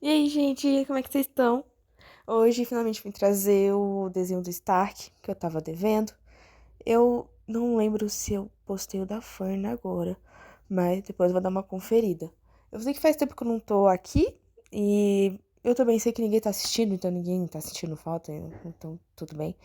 E aí, gente, como é que vocês estão? Hoje finalmente vim trazer o desenho do Stark que eu tava devendo. Eu não lembro se eu postei o da Fern agora, mas depois eu vou dar uma conferida. Eu sei que faz tempo que eu não tô aqui e eu também sei que ninguém tá assistindo, então ninguém tá sentindo falta, então tudo bem.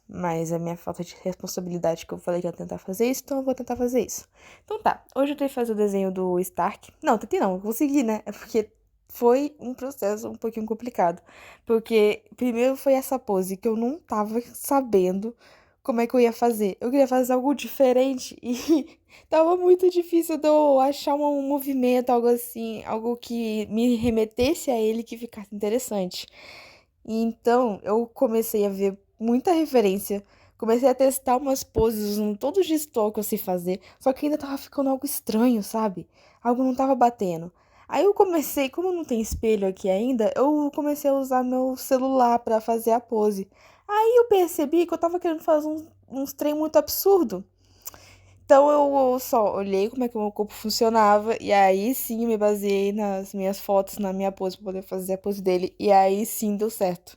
Mas é minha falta de responsabilidade que eu falei que ia tentar fazer isso, então eu vou tentar fazer isso. Então tá, hoje eu tentei fazer o desenho do Stark. Não, tentei não, eu consegui, né? É porque foi um processo um pouquinho complicado. Porque primeiro foi essa pose que eu não tava sabendo como é que eu ia fazer. Eu queria fazer algo diferente e tava muito difícil de eu achar um movimento, algo assim, algo que me remetesse a ele que ficasse interessante. E então eu comecei a ver muita referência. Comecei a testar umas poses, todos de stock que eu sei fazer. Só que ainda tava ficando algo estranho, sabe? Algo não tava batendo. Aí eu comecei, como não tem espelho aqui ainda, eu comecei a usar meu celular pra fazer a pose. Aí eu percebi que eu tava querendo fazer uns trem muito absurdo. Então eu só olhei como é que o meu corpo funcionava e aí sim me baseei nas minhas fotos, na minha pose pra poder fazer a pose dele. E aí sim deu certo.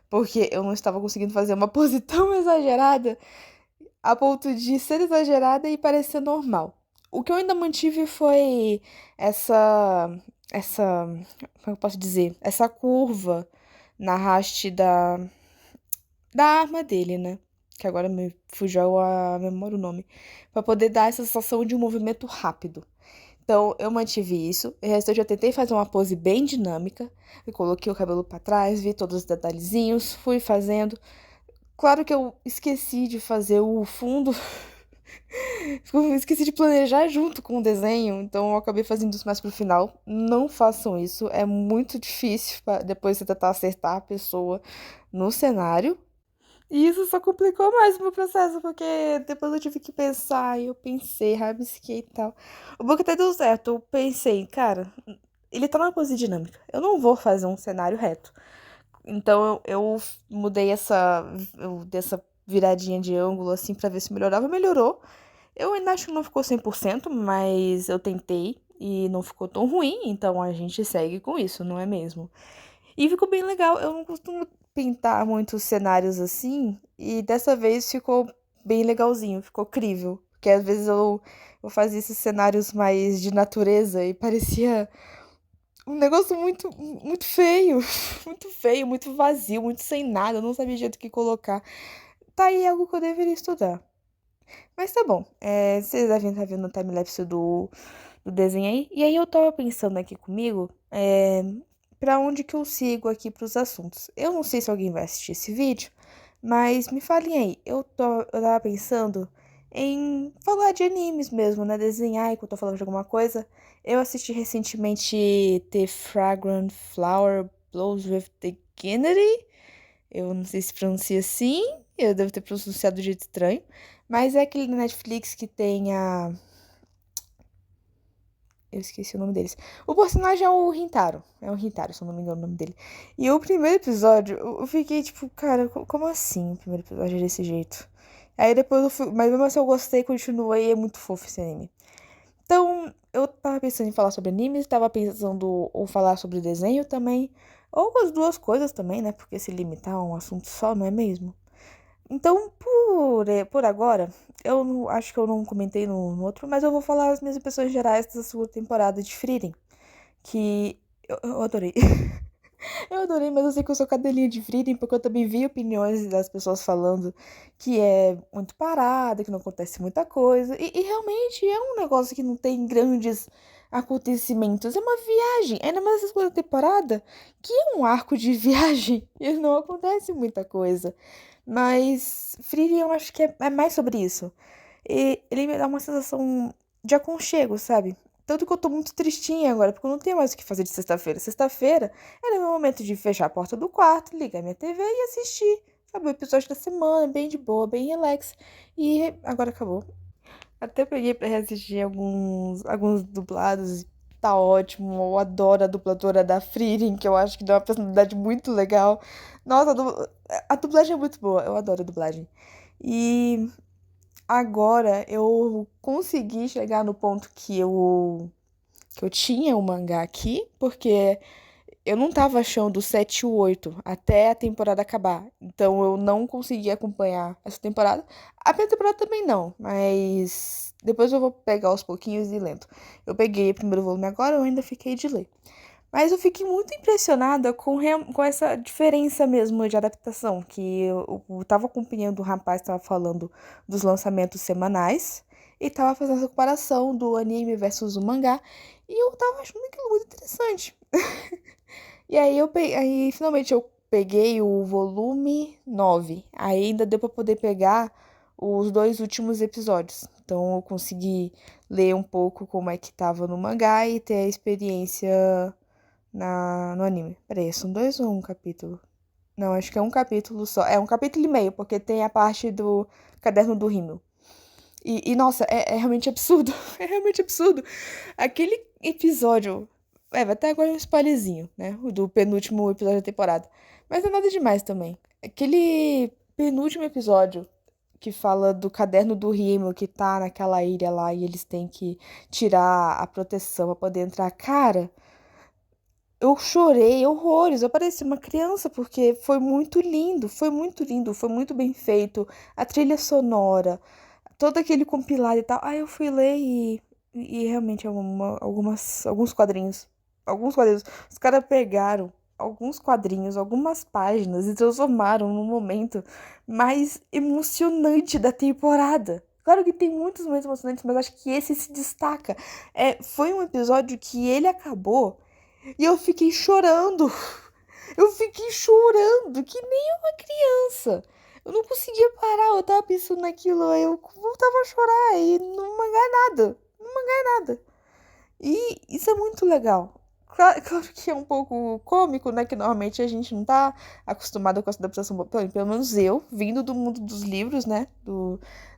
Porque eu não estava conseguindo fazer uma pose tão exagerada a ponto de ser exagerada e parecer normal. O que eu ainda mantive foi essa, como é que eu posso dizer? Essa curva na haste da arma dele, né? Que agora me fugiu a memória o nome. Pra poder dar essa sensação de um movimento rápido. Então, eu mantive isso. O resto eu já tentei fazer uma pose bem dinâmica. Eu coloquei o cabelo pra trás, vi todos os detalhezinhos, fui fazendo. Claro que eu esqueci de fazer o fundo, esqueci de planejar junto com o desenho, então eu acabei fazendo isso mais pro final. Não façam isso, é muito difícil pra depois você tentar acertar a pessoa no cenário. E isso só complicou mais o meu processo, porque depois eu tive que pensar, e eu pensei, rabisquei e tal. O bom é que até deu certo, eu pensei, cara, ele tá numa pose dinâmica, eu não vou fazer um cenário reto. Então eu mudei eu dei essa viradinha de ângulo assim pra ver se melhorava. Melhorou. Eu ainda acho que não ficou 100%, mas eu tentei e não ficou tão ruim, então a gente segue com isso, não é mesmo? E ficou bem legal. Eu não costumo pintar muitos cenários assim, e dessa vez ficou bem legalzinho, ficou crível. Porque às vezes eu fazia esses cenários mais de natureza e parecia um negócio muito feio, muito feio, muito vazio, muito sem nada, eu não sabia de jeito que colocar. Tá aí algo que eu deveria estudar. Mas tá bom, vocês devem estar vendo o timelapse do desenho aí. E aí eu tava pensando aqui comigo, pra onde que eu sigo aqui pros assuntos. Eu não sei se alguém vai assistir esse vídeo, mas me falem aí. Eu tava pensando em falar de animes mesmo, né? Desenhar enquanto eu tô falando de alguma coisa. Eu assisti recentemente The Fragrant Flower Blows with Dignity. Eu não sei se pronuncia assim, eu devo ter pronunciado de jeito estranho. Mas é aquele da Netflix que tem a. Eu esqueci o nome deles. O personagem é o Rintaro. É o Rintaro, se eu não me engano o nome dele. E o primeiro episódio, eu fiquei tipo, cara, como assim o primeiro episódio é desse jeito? Aí depois eu fui. Mas mesmo assim eu gostei, continuei, é muito fofo esse anime. Então, eu tava pensando em falar sobre animes, tava pensando ou falar sobre desenho também. Ou as duas coisas também, né? Porque se limitar a um assunto só, não é mesmo? Então, por agora, acho que eu não comentei no outro, mas eu vou falar as minhas impressões gerais dessa segunda temporada de Frieren, que eu adorei. Eu adorei, mas eu sei que eu sou cadelinha de Frieren, porque eu também vi opiniões das pessoas falando que é muito parada, que não acontece muita coisa. E realmente é um negócio que não tem grandes acontecimentos. É uma viagem, ainda mais essa segunda temporada, que é um arco de viagem e não acontece muita coisa. Mas Frieren eu acho que é mais sobre isso. E ele me dá uma sensação de aconchego, sabe? Tanto que eu tô muito tristinha agora, porque eu não tenho mais o que fazer de sexta-feira. Sexta-feira era meu momento de fechar a porta do quarto, ligar minha TV e assistir, sabe, o episódio da semana, bem de boa, bem relax. E agora acabou. Até peguei pra reassistir alguns dublados. Tá ótimo. Eu adoro a dubladora da Frieren, que eu acho que dá uma personalidade muito legal. Nossa, a dublagem é muito boa. Eu adoro a dublagem. E agora eu consegui chegar no ponto que eu tinha o mangá aqui, porque eu não tava achando o 7 e o 8 até a temporada acabar. Então eu não consegui acompanhar essa temporada. A primeira temporada também não, mas depois eu vou pegar aos pouquinhos e lendo. Eu peguei o primeiro volume agora, eu ainda fiquei de ler. Mas eu fiquei muito impressionada com essa diferença mesmo de adaptação, que eu tava acompanhando o rapaz, tava falando dos lançamentos semanais, e tava fazendo essa comparação do anime versus o mangá, e eu tava achando aquilo muito interessante. E aí aí finalmente eu peguei o volume 9. Aí ainda deu pra poder pegar os dois últimos episódios. Então eu consegui ler um pouco como é que tava no mangá e ter a experiência no anime. Peraí, são dois ou um capítulo? Não, acho que é um capítulo só. É um capítulo e meio, porque tem a parte do caderno do Rímel. Nossa, é realmente absurdo. É realmente absurdo. Aquele episódio. Vai até agora um spoilerzinho, né? O do penúltimo episódio da temporada. Mas não é nada demais também. Aquele penúltimo episódio que fala do caderno do Rímel que tá naquela ilha lá e eles têm que tirar a proteção pra poder entrar. Cara, eu chorei horrores, eu parecia uma criança, porque foi muito lindo, foi muito lindo, foi muito bem feito. A trilha sonora, todo aquele compilado e tal. Aí eu fui ler e realmente é alguns quadrinhos. Alguns quadrinhos. Os caras pegaram alguns quadrinhos, algumas páginas e transformaram no momento mais emocionante da temporada. Claro que tem muitos momentos emocionantes, mas acho que esse se destaca. Foi um episódio que ele acabou e eu fiquei chorando. Eu fiquei chorando, que nem uma criança. Eu não conseguia parar, eu tava pensando naquilo, aí eu voltava a chorar e não mangá nada. Não mangá nada. E isso é muito legal. Claro que é um pouco cômico, né? Que normalmente a gente não tá acostumado com essa adaptação boa. Pelo menos eu, vindo do mundo dos livros, né?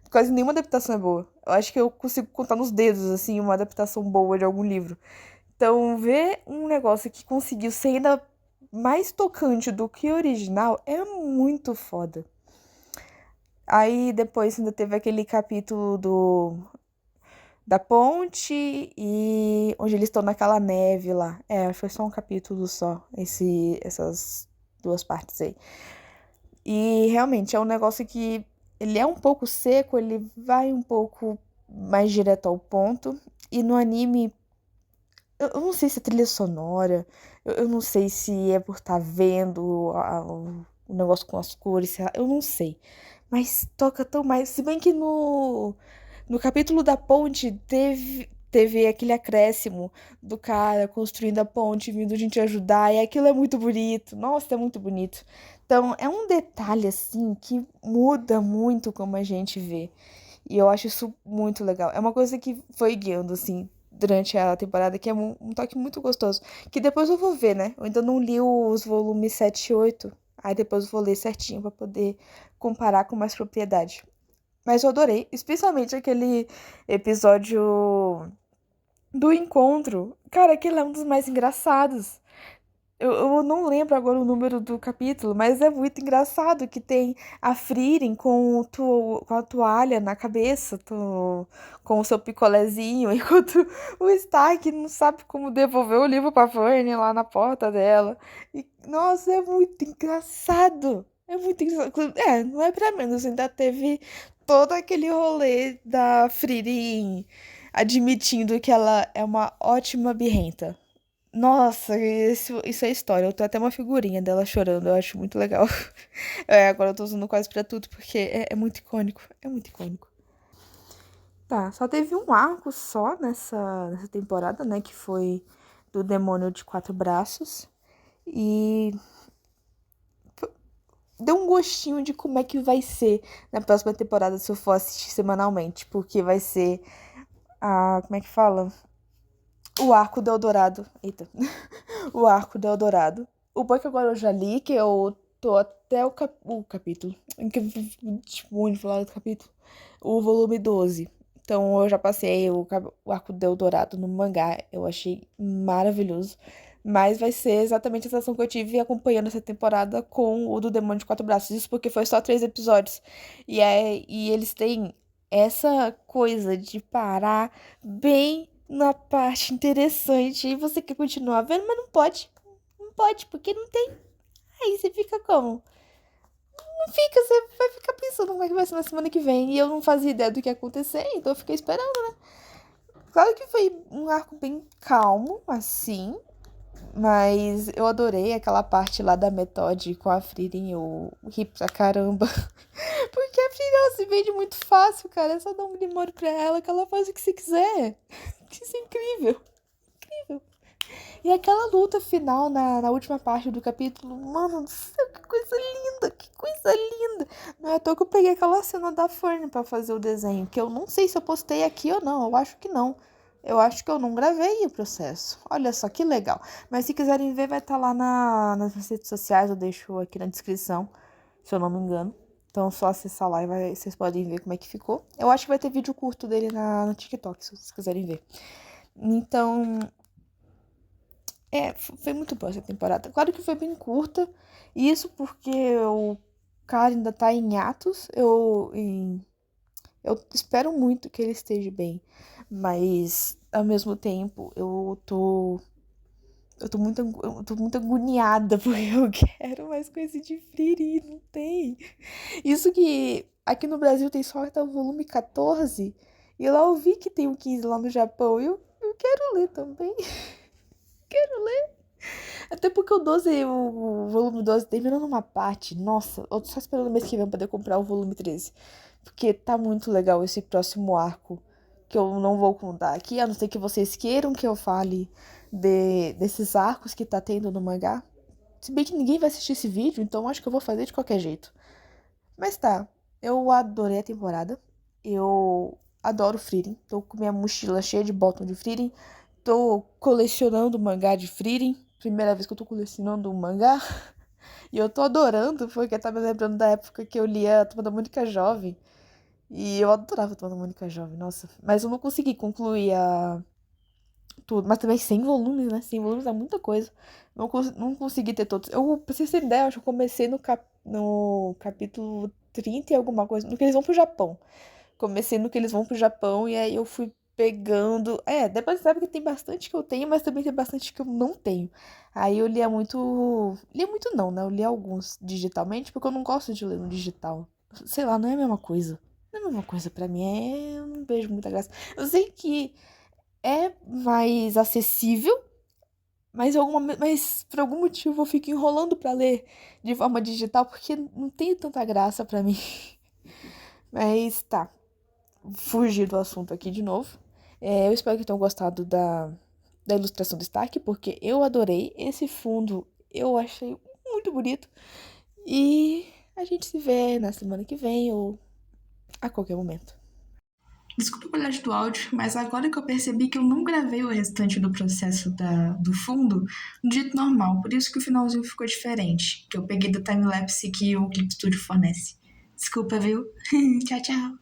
Quase nenhuma adaptação é boa. Eu acho que eu consigo contar nos dedos, assim, uma adaptação boa de algum livro. Então, ver um negócio que conseguiu ser ainda mais tocante do que o original é muito foda. Aí depois ainda teve aquele capítulo da ponte e onde eles estão naquela neve lá. Foi só um capítulo só, essas duas partes aí. E realmente é um negócio que ele é um pouco seco, ele vai um pouco mais direto ao ponto. E no anime, eu não sei se é trilha sonora, eu não sei se é por estar vendo o negócio com as cores, sei lá, eu não sei. Mas toca tão mais. Se bem que no capítulo da ponte teve aquele acréscimo do cara construindo a ponte, vindo a gente ajudar, e aquilo é muito bonito. Nossa, é muito bonito. Então, é um detalhe assim que muda muito como a gente vê. E eu acho isso muito legal. É uma coisa que foi guiando, assim, durante a temporada, que é um toque muito gostoso. Que depois eu vou ver, né? Eu ainda não li os volumes 7 e 8. Aí depois eu vou ler certinho pra poder comparar com mais propriedade. Mas eu adorei, especialmente aquele episódio do encontro. Cara, aquele é um dos mais engraçados. Eu não lembro agora o número do capítulo, mas é muito engraçado que tem a Frieren com a toalha na cabeça, com o seu picolézinho, enquanto o Stark não sabe como devolver o livro pra Verne lá na porta dela. E, nossa, é muito engraçado. É muito engraçado. Não é pra menos, ainda teve todo aquele rolê da Frieren admitindo que ela é uma ótima birrenta. Nossa, isso é história. Eu tenho até uma figurinha dela chorando, eu acho muito legal. Agora eu tô usando quase pra tudo, porque é muito icônico. É muito icônico. Tá, só teve um arco só nessa temporada, né? Que foi do Demônio de Quatro Braços. E deu um gostinho de como é que vai ser na próxima temporada se eu for assistir semanalmente. Porque vai ser como é que fala? O arco do Eldorado. Eita. O arco do Eldorado. O bom é que agora eu já li, que eu tô até o capítulo. Muito falar do capítulo. O volume 12. Então eu já passei o arco do Eldorado no mangá. Eu achei maravilhoso. Mas vai ser exatamente a sensação que eu tive acompanhando essa temporada com o do Demônio de Quatro Braços. Isso porque foi só 3 episódios. E eles têm essa coisa de parar bem na parte interessante. E você quer continuar vendo, mas não pode. pode, porque não tem. Aí você fica como? Não fica, você vai ficar pensando como é que vai ser na semana que vem. E eu não fazia ideia do que ia acontecer, então eu fiquei esperando. Claro que foi um arco bem calmo, assim, mas eu adorei aquela parte lá da Method com a Frieren, eu ri pra caramba. Porque a Frieren, ela se vende muito fácil, cara. É só dar um grimório pra ela que ela faz o que você quiser. Isso é incrível, incrível. E aquela luta final na última parte do capítulo, mano do céu, que coisa linda, que coisa linda. Não é à toa que eu peguei aquela cena da Fern pra fazer o desenho, que eu não sei se eu postei aqui ou não, eu acho que não. Eu acho que eu não gravei o processo. Olha só que legal. Mas se quiserem ver, vai estar lá nas redes sociais, eu deixo aqui na descrição, se eu não me engano. Então, só acessar lá e vocês podem ver como é que ficou. Eu acho que vai ter vídeo curto dele no TikTok, se vocês quiserem ver. Então, foi muito boa essa temporada. Claro que foi bem curta. Isso porque o cara ainda tá em atos. Eu espero muito que ele esteja bem. Mas, ao mesmo tempo, eu tô muito agoniada porque eu quero mais coisa de Friri. Não tem. Isso que aqui no Brasil tem só até o volume 14. E lá eu vi que tem o 15 lá no Japão. E eu quero ler também. Quero ler. Até porque o 12, o volume 12 termina numa parte. Nossa, eu tô só esperando o mês que vem pra poder comprar o volume 13. Porque tá muito legal esse próximo arco. Que eu não vou contar aqui, a não ser que vocês queiram que eu fale desses arcos que tá tendo no mangá. Se bem que ninguém vai assistir esse vídeo, então acho que eu vou fazer de qualquer jeito. Mas tá, eu adorei a temporada. Eu adoro Frieren. Tô com minha mochila cheia de bottom de Frieren. Tô colecionando mangá de Frieren. Primeira vez que eu tô colecionando um mangá. E eu tô adorando, porque tá me lembrando da época que eu lia a Turma da Mônica Jovem. E eu adorava a Turma da Mônica Jovem, nossa. Mas eu não consegui concluir tudo. Mas também 100 volumes, né? 100 volumes é muita coisa. Não consegui ter todos. Eu, pra vocês terem ideia, eu acho que eu comecei no capítulo 30 e alguma coisa. No que eles vão pro Japão. Comecei no que eles vão pro Japão e aí eu fui pegando. Depois sabe que tem bastante que eu tenho, mas também tem bastante que eu não tenho. Aí eu lia muito. Lia muito não, né? Eu lia alguns digitalmente, porque eu não gosto de ler no digital. Sei lá, não é a mesma coisa. Não é a mesma coisa pra mim. Eu não vejo muita graça. Eu sei que é mais acessível, mas por algum motivo eu fico enrolando pra ler de forma digital, porque não tem tanta graça pra mim. Mas tá. Fugir do assunto aqui de novo. Eu espero que tenham gostado da ilustração do Stark, porque eu adorei. Esse fundo eu achei muito bonito. E a gente se vê na semana que vem ou a qualquer momento. Desculpa a qualidade do áudio, mas agora que eu percebi que eu não gravei o restante do processo do fundo no jeito normal, por isso que o finalzinho ficou diferente, que eu peguei do timelapse que o Clip Studio fornece. Desculpa, viu? Tchau, tchau.